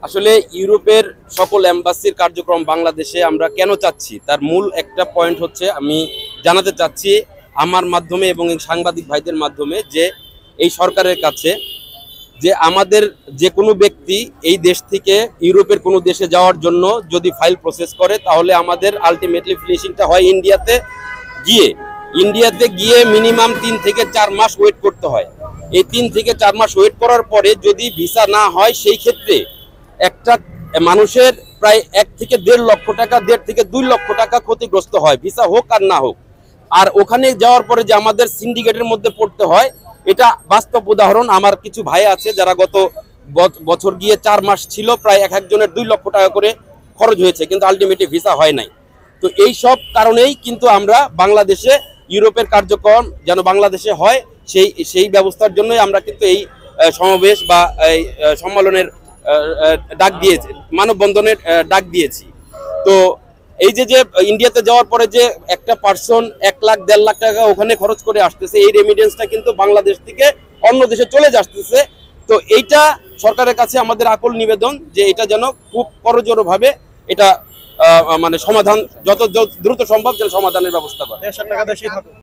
আসলে ইউরোপের সকল এম্বাসির কার্যক্রম বাংলাদেশে আমরা কেন চাচ্ছি তার মূল একটা পয়েন্ট হচ্ছে আমি জানাতে চাচ্ছি আমার মাধ্যমে এবং এই সাংবাদিক ভাইদের মাধ্যমে যে এই সরকারের কাছে যে আমাদের যে কোনো ব্যক্তি এই দেশ থেকে ইউরোপের কোনো দেশে যাওয়ার জন্য যদি ফাইল প্রসেস করে তাহলে আমাদের আলটিমেটলি ফিনিশিংটা হয় গিয়ে ইন্ডিয়াতে গিয়ে মিনিমাম 3 থেকে 4 মাস ওয়েট করতে হয়। এই 3 থেকে 4 মাস ওয়েট করার পরে যদি ভিসা না হয় সেই ক্ষেত্রে একটা মানুষের প্রায় 1 থেকে 1.5 লক্ষ টাকা 1.5 থেকে 2 লক্ষ টাকা ক্ষতিগ্রস্ত হয়, ভিসা হোক আর না হোক। আর ওখানে যাওয়ার পরে যে আমাদের সিন্ডিকেটের মধ্যে পড়তে হয়, এটা বাস্তব উদাহরণ। আমার কিছু ভাই আছে যারা গত বছর গিয়ে 4 মাস ছিল, প্রায় এক একজনের 2 লক্ষ টাকা করে খরচ হয়েছে, কিন্তু আলটিমেটলি ভিসা হয় নাই। তো এই সব কারণেই কিন্তু আমরা বাংলাদেশে ইউরোপের কার্যক্রম যেন বাংলাদেশে হয় সেই ব্যবস্থার জন্যই আমরা কিন্তু এই সমাবেশ বা এই সম্মেলনের ডাক দিয়েছি, মানববন্ধনের ডাক দিয়েছি। তো এই যে ইন্ডিয়াতে যাওয়ার পরে যে একটা পার্সন 1 লাখ 1.5 লাখ টাকা ওখানে খরচ করে আসতেছে, এই রেমিটেন্সটা কিন্তু বাংলাদেশ থেকে অন্য দেশে চলে আসতেছে। তো এইটা সরকারের কাছে আমাদের আকুল নিবেদন যে এটা যেন খুব করজোরভাবে এটা মানে সমাধান যত দ্রুত সম্ভব যেন সমাধানের ব্যবস্থা করে।